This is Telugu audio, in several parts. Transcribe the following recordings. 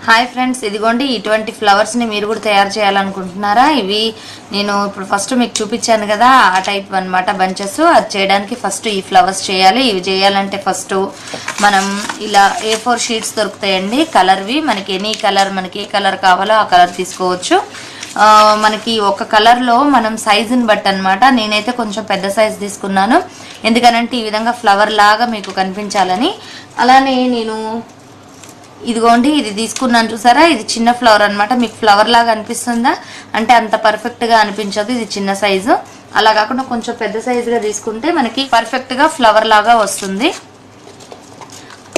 హాయ్ ఫ్రెండ్స్, ఇదిగోండి ఇటువంటి ఫ్లవర్స్ని మీరు కూడా తయారు చేయాలనుకుంటున్నారా? ఇవి నేను ఇప్పుడు ఫస్ట్ మీకు చూపించాను కదా, ఆ టైప్ అనమాట బంచెస్. అది చేయడానికి ఫస్ట్ ఈ ఫ్లవర్స్ చేయాలి. ఇవి చేయాలంటే ఫస్ట్ మనం ఇలా A4 షీట్స్ దొరుకుతాయండి కలర్వి. మనకి ఎనీ కలర్, మనకి ఏ కలర్ కావాలో ఆ కలర్ తీసుకోవచ్చు. మనకి ఒక కలర్లో మనం సైజుని బట్టి అనమాట. నేనైతే కొంచెం పెద్ద సైజు తీసుకున్నాను, ఎందుకనంటే ఈ విధంగా ఫ్లవర్ లాగా మీకు కనిపించాలని. అలానే నేను ఇదిగోండి ఇది తీసుకున్నాను, చూసారా? ఇది చిన్న ఫ్లవర్ అనమాట. మీకు ఫ్లవర్ లాగా అనిపిస్తుందా అంటే అంత పర్ఫెక్ట్గా అనిపించదు, ఇది చిన్న సైజు. అలా కాకుండా కొంచెం పెద్ద సైజుగా తీసుకుంటే మనకి పర్ఫెక్ట్గా ఫ్లవర్ లాగా వస్తుంది.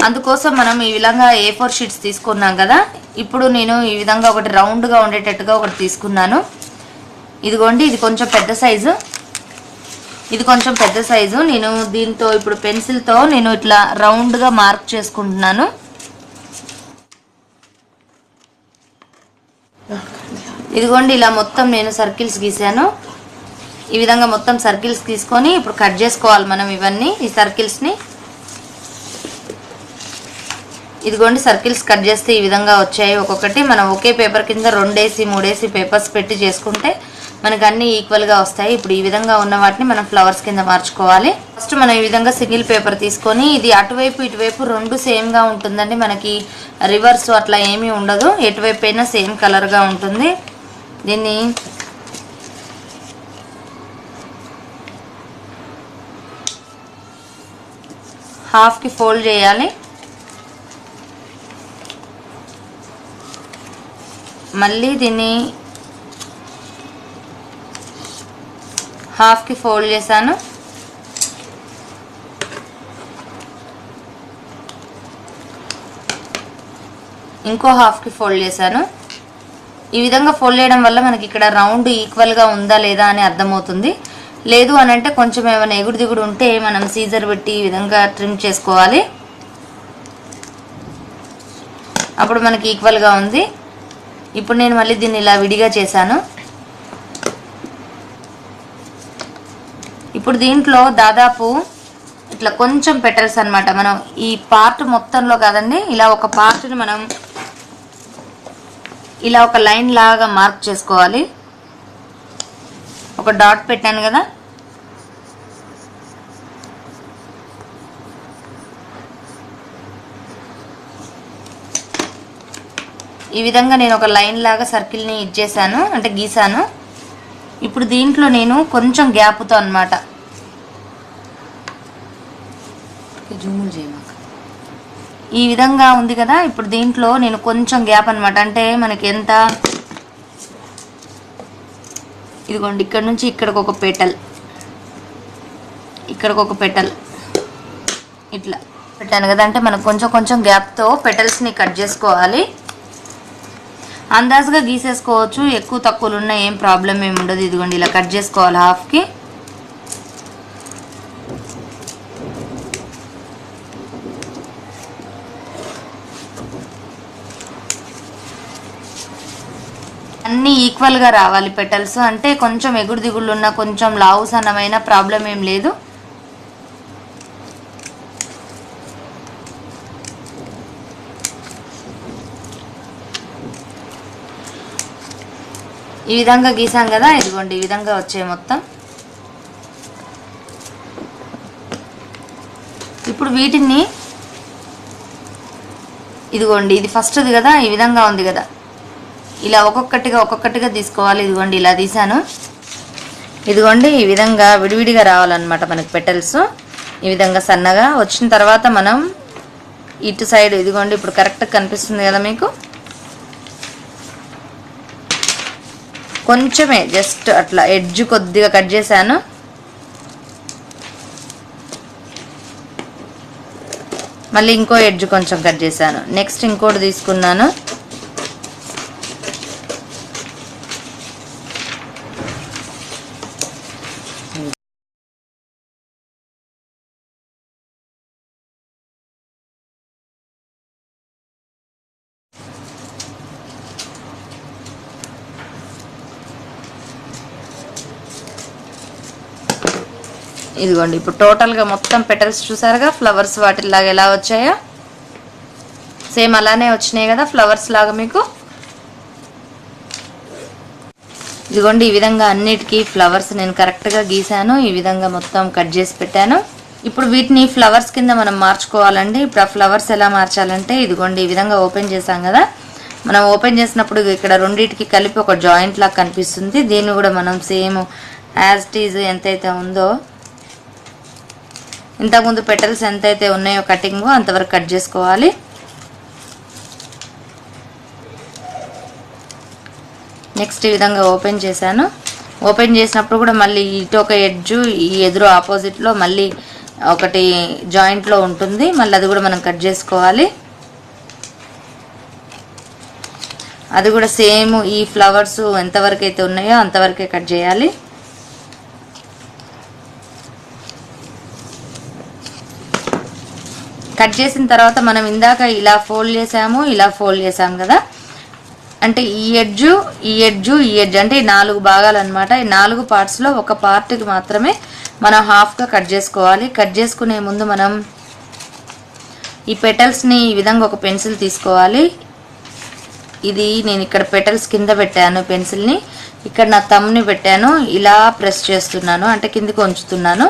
అందుకోసం మనం ఈ విధంగా A4 షీట్స్ తీసుకున్నాం కదా. ఇప్పుడు నేను ఈ విధంగా ఒకటి రౌండ్గా ఉండేటట్టుగా ఒకటి తీసుకున్నాను. ఇదిగోండి ఇది కొంచెం పెద్ద సైజు, ఇది కొంచెం పెద్ద సైజు. నేను దీంతో ఇప్పుడు పెన్సిల్తో నేను ఇట్లా రౌండ్గా మార్క్ చేసుకుంటున్నాను. ఇదిగోండి ఇలా మొత్తం నేను సర్కిల్స్ గీసాను. ఈ విధంగా మొత్తం సర్కిల్స్ తీసుకొని ఇప్పుడు కట్ చేసుకోవాలి మనం ఇవన్నీ, ఈ సర్కిల్స్ని. ఇదిగోండి సర్కిల్స్ కట్ చేస్తే ఈ విధంగా వచ్చాయి ఒక్కొక్కటి. మనం ఒకే పేపర్ కింద 2 3 పేపర్స్ పెట్టి చేసుకుంటే మనకు అన్నీ ఈక్వల్గా వస్తాయి. ఇప్పుడు ఈ విధంగా ఉన్న వాటిని మనం ఫ్లవర్స్ కింద మార్చుకోవాలి. ఫస్ట్ మనం ఈ విధంగా సింగిల్ పేపర్ తీసుకొని, ఇది అటువైపు ఇటువైపు రెండు సేమ్గా ఉంటుందండి. మనకి రివర్స్ అట్లా ఏమీ ఉండదు, ఎటువైపు అయినా సేమ్ కలర్గా ఉంటుంది. దీన్ని హాఫ్కి ఫోల్డ్ చేయాలి. మళ్ళీ దీన్ని హాఫ్కి ఫోల్డ్ చేశాను. ఇంకో హాఫ్కి ఫోల్డ్ చేశాను. ఈ విధంగా ఫోల్డ్ చేయడం వల్ల మనకి ఇక్కడ రౌండ్ ఈక్వల్గా ఉందా లేదా అని అర్థమవుతుంది. లేదు అని అంటే కొంచెం ఏమైనా ఎగుడు దిగుడు ఉంటే మనం సీజర్ పెట్టి ఈ విధంగా ట్రిమ్ చేసుకోవాలి. అప్పుడు మనకి ఈక్వల్గా ఉంది. ఇప్పుడు నేను మళ్ళీ దీన్ని ఇలా విడిగా చేశాను. ఇప్పుడు దీంట్లో దాదాపు ఇట్లా కొంచెం పెటల్స్ అనమాట. మనం ఈ పార్ట్ మొత్తంలో కాదండి, ఇలా ఒక పార్ట్ని మనం ఇలా ఒక లైన్ లాగా మార్క్ చేసుకోవాలి. ఒక డాట్ పెట్టాను కదా, ఈ విధంగా నేను ఒక లైన్ లాగా సర్కిల్ని ఇచ్చేసాను, అంటే గీసాను. ఇప్పుడు దీంట్లో నేను కొంచెం గ్యాప్తో అనమాట, ఈ విధంగా ఉంది కదా. ఇప్పుడు దీంట్లో నేను కొంచెం గ్యాప్ అనమాట, అంటే మనకి ఎంత, ఇదిగోండి ఇక్కడ నుంచి ఇక్కడికి ఒక పెటల్, ఇక్కడికి ఒక పెటల్ ఇట్లా పెట్టాను కదా. అంటే మనకు కొంచెం కొంచెం గ్యాప్తో పెటల్స్ని కట్ చేసుకోవాలి. అందాజుగా గీసేసుకోవచ్చు, ఎక్కువ తక్కువలు ఉన్న ఏం ప్రాబ్లం ఏమి ఉండదు. ఇదిగోండి ఇలా కట్ చేసుకోవాలి హాఫ్కి. అన్నీ ఈక్వల్గా రావాలి పెటల్స్. అంటే కొంచెం ఎగుడు దిగుళ్ళు ఉన్న, కొంచెం లావు సన్నమైన ప్రాబ్లం ఏం లేదు. ఈ విధంగా గీసాం కదా, ఇదిగోండి ఈ విధంగా వచ్చాయి మొత్తం. ఇప్పుడు వీటిని ఇదిగోండి ఇది ఫస్ట్ది కదా, ఈ విధంగా ఉంది కదా, ఇలా ఒక్కొక్కటిగా తీసుకోవాలి. ఇదిగోండి ఇలా తీసాను. ఇదిగోండి ఈ విధంగా విడివిడిగా రావాలన్నమాట మనకి పెటల్స్. ఈ విధంగా సన్నగా వచ్చిన తర్వాత మనం ఇటు సైడ్, ఇదిగోండి ఇప్పుడు కరెక్ట్గా కనిపిస్తుంది కదా మీకు, కొంచెమే జస్ట్ అట్లా ఎడ్జ్ కొద్దిగా కట్ చేశాను. మళ్ళీ ఇంకో ఎడ్జ్ కొంచెం కట్ చేశాను. నెక్స్ట్ ఇంకోటి తీసుకున్నాను. ఇదిగోండి ఇప్పుడు టోటల్గా మొత్తం పెటల్స్ చూసారుగా, ఫ్లవర్స్ వాటిలాగా ఎలా వచ్చాయో. సేమ్ అలానే వచ్చినాయి కదా ఫ్లవర్స్ లాగా మీకు. ఇదిగోండి ఈ విధంగా అన్నిటికీ ఫ్లవర్స్ నేను కరెక్ట్గా గీసాను. ఈ విధంగా మొత్తం కట్ చేసి పెట్టాను. ఇప్పుడు వీటిని ఫ్లవర్స్ కింద మనం మార్చుకోవాలండి. ఇప్పుడు ఆ ఫ్లవర్స్ ఎలా మార్చాలంటే ఇదిగోండి ఈ విధంగా ఓపెన్ చేసాం కదా, మనం ఓపెన్ చేసినప్పుడు ఇక్కడ రెండింటికి కలిపి ఒక జాయింట్ లాగా కనిపిస్తుంది. దీన్ని కూడా మనం సేమ్ యాజ్ ఇట్ ఈజ్ ఎంతైతే ఉందో, ఇంతకుముందు పెటల్స్ ఎంతైతే ఉన్నాయో కటింగ్ అంతవరకు కట్ చేసుకోవాలి. నెక్స్ట్ ఈ విధంగా ఓపెన్ చేశాను. ఓపెన్ చేసినప్పుడు కూడా మళ్ళీ ఇటు ఒక ఎడ్జు, ఈ ఎదురు ఆపోజిట్లో మళ్ళీ ఒకటి జాయింట్లో ఉంటుంది. మళ్ళీ అది కూడా మనం కట్ చేసుకోవాలి. అది కూడా సేమ్ ఈ ఫ్లవర్స్ ఎంతవరకు అయితే ఉన్నాయో అంతవరకే కట్ చేయాలి. కట్ చేసిన తర్వాత మనం ఇందాక ఇలా ఫోల్డ్ చేసాము, ఇలా ఫోల్డ్ చేసాం కదా, అంటే ఈ ఎడ్జు ఈ ఎడ్జు ఈ ఎడ్జ్ అంటే ఈ 4 భాగాలు అనమాట. ఈ 4 పార్ట్స్లో ఒక పార్ట్కి మాత్రమే మనం హాఫ్గా కట్ చేసుకోవాలి. కట్ చేసుకునే ముందు మనం ఈ పెటల్స్ని ఈ విధంగా ఒక పెన్సిల్ తీసుకోవాలి. ఇది నేను ఇక్కడ పెటల్స్ కింద పెట్టాను పెన్సిల్ని, ఇక్కడ నా థంబ్ని పెట్టాను. ఇలా ప్రెస్ చేస్తున్నాను, అంటే కిందికి ఉంచుతున్నాను.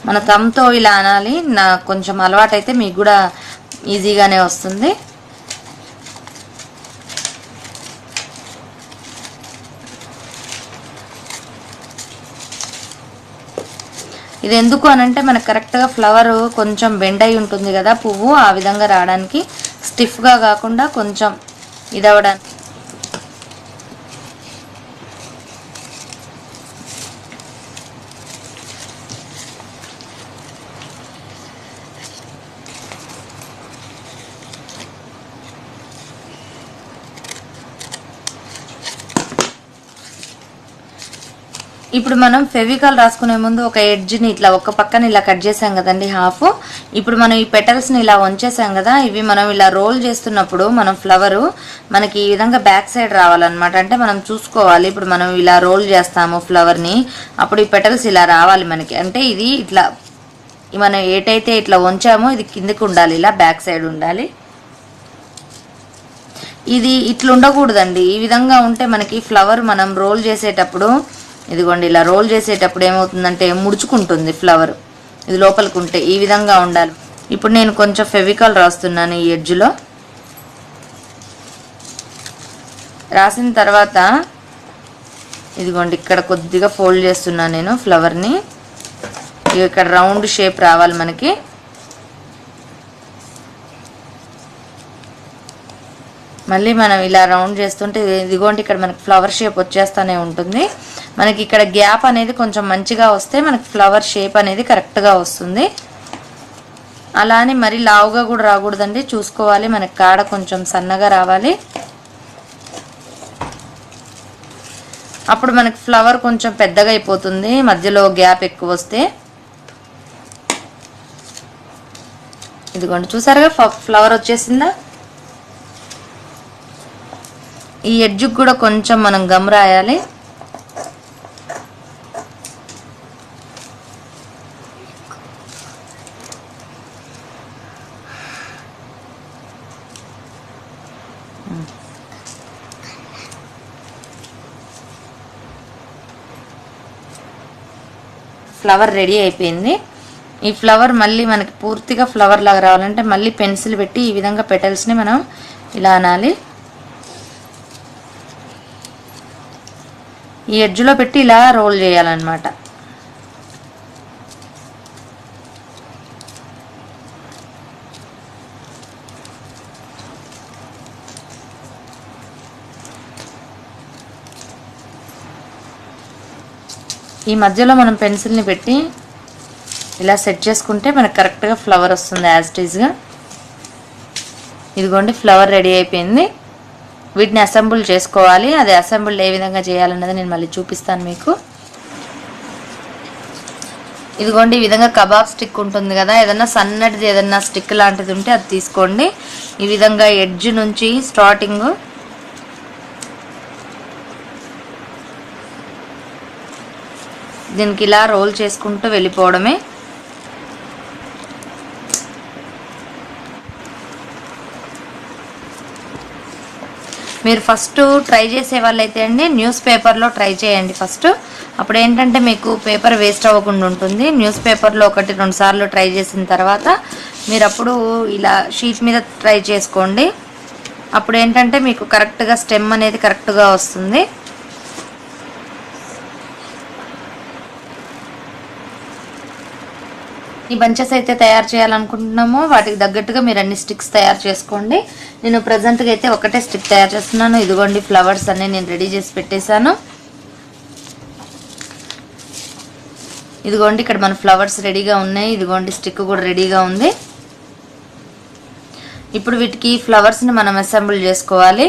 మన థంబ్తో ఇలా అనాలి. నాకు కొంచెం అలవాటు అయితే మీకు కూడా ఈజీగానే వస్తుంది. ఇది ఎందుకు అనంటే మనకు కరెక్ట్గా ఫ్లవర్ కొంచెం బెండ్ అయి ఉంటుంది కదా పువ్వు, ఆ విధంగా రావడానికి, స్టిఫ్గా కాకుండా కొంచెం ఇది అవ్వడానికి. ఇప్పుడు మనం ఫెవికాల్ రాసుకునే ముందు ఒక ఎడ్జ్ని ఇట్లా ఒక పక్కన ఇలా కట్ చేసాం కదండి హాఫ్. ఇప్పుడు మనం ఈ పెటల్స్ని ఇలా వంచేసాం కదా, ఇవి మనం ఇలా రోల్ చేస్తున్నప్పుడు మనం ఫ్లవరు మనకి ఈ విధంగా బ్యాక్ సైడ్ రావాలన్నమాట. అంటే మనం చూసుకోవాలి, ఇప్పుడు మనం ఇలా రోల్ చేస్తాము ఫ్లవర్ని, అప్పుడు ఈ పెటల్స్ ఇలా రావాలి మనకి. అంటే ఇది ఇట్లా మనం ఏటైతే ఇట్లా వంచామో ఇది కిందకి ఉండాలి, ఇలా బ్యాక్ సైడ్ ఉండాలి. ఇది ఇట్లా ఉండకూడదండి. ఈ విధంగా ఉంటే మనకి ఫ్లవర్ మనం రోల్ చేసేటప్పుడు, ఇదిగోండి ఇలా రోల్ చేసేటప్పుడు ఏమవుతుందంటే ముడుచుకుంటుంది ఫ్లవర్, ఇది లోపలికి ఉంటే. ఈ విధంగా ఉండాలి. ఇప్పుడు నేను కొంచెం ఫెవికాల్ రాస్తున్నాను ఈ ఎడ్జ్లో. రాసిన తర్వాత ఇదిగోండి ఇక్కడ కొద్దిగా ఫోల్డ్ చేస్తున్నాను నేను ఫ్లవర్ని. ఇక్కడ రౌండ్ షేప్ రావాలి మనకి. మళ్ళీ మనం ఇలా రౌండ్ చేస్తుంటే ఇదిగోండి ఇక్కడ మనకి ఫ్లవర్ షేప్ వచ్చేస్తూనే ఉంటుంది. మనకి ఇక్కడ గ్యాప్ అనేది కొంచెం మంచిగా వస్తే మనకి ఫ్లవర్ షేప్ అనేది కరెక్ట్గా వస్తుంది. అలా అని మరి లావుగా కూడా రాకూడదండి, చూసుకోవాలి. మనకి కాడ కొంచెం సన్నగా రావాలి. అప్పుడు మనకి ఫ్లవర్ కొంచెం పెద్దగా అయిపోతుంది మధ్యలో గ్యాప్ ఎక్కువ వస్తే. ఇదిగోండి చూసారుగా ఫ్లవర్ వచ్చేసిందా. ఈ ఎడ్జ్కి కూడా కొంచెం మనం గమ్ రాయాలి. ఫ్లవర్ రెడీ అయిపోయింది. ఈ ఫ్లవర్ మళ్ళీ మనకి పూర్తిగా ఫ్లవర్ లాగా రావాలంటే మళ్ళీ పెన్సిల్ పెట్టి ఈ విధంగా పెటల్స్ని మనం ఇలా అనాలి. ఈ ఎడ్జ్లో పెట్టి ఇలా రోల్ చేయాలన్నమాట. ఈ మధ్యలో మనం పెన్సిల్ని పెట్టి ఇలా సెట్ చేసుకుంటే మనకు కరెక్ట్గా ఫ్లవర్ వస్తుంది యాజ్ ఇట్ ఈజ్గా. ఇదిగోండి ఫ్లవర్ రెడీ అయిపోయింది. వీటిని అసెంబుల్ చేసుకోవాలి. అది అసెంబుల్ ఏ విధంగా చేయాలన్నది నేను మళ్ళీ చూపిస్తాను మీకు. ఇదిగోండి ఈ విధంగా కబాబ్ స్టిక్ ఉంటుంది కదా, ఏదన్నా సన్నటిది ఏదన్నా స్టిక్ లాంటిది ఉంటే అది తీసుకోండి. ఈ విధంగా ఎడ్జ్ నుంచి స్టార్టింగ్ దీనికి ఇలా రోల్ చేసుకుంటూ వెళ్ళిపోవడమే. మీరు ఫస్ట్ ట్రై చేసే వాళ్ళైతే అండి న్యూస్ పేపర్లో ట్రై చేయండి ఫస్ట్. అప్పుడు ఏంటంటే మీకు పేపర్ వేస్ట్ అవ్వకుండా ఉంటుంది. న్యూస్ పేపర్లో 1-2 సార్లు ట్రై చేసిన తర్వాత మీరు అప్పుడు ఇలా షీట్ మీద ట్రై చేసుకోండి. అప్పుడు ఏంటంటే మీకు కరెక్ట్గా స్టెమ్ అనేది కరెక్ట్గా వస్తుంది. ఈ బంచెస్ అయితే తయారు చేయాలనుకుంటున్నామో వాటికి తగ్గట్టుగా మీరు అన్ని స్టిక్స్ తయారు చేసుకోండి. నేను ప్రజెంట్గా అయితే ఒకటే స్టిక్ తయారు చేస్తున్నాను. ఇదిగోండి ఫ్లవర్స్ అన్నీ నేను రెడీ చేసి పెట్టేశాను. ఇదిగోండి ఇక్కడ మన ఫ్లవర్స్ రెడీగా ఉన్నాయి. ఇదిగోండి స్టిక్ కూడా రెడీగా ఉంది. ఇప్పుడు వీటికి ఫ్లవర్స్ని మనం అసెంబుల్ చేసుకోవాలి.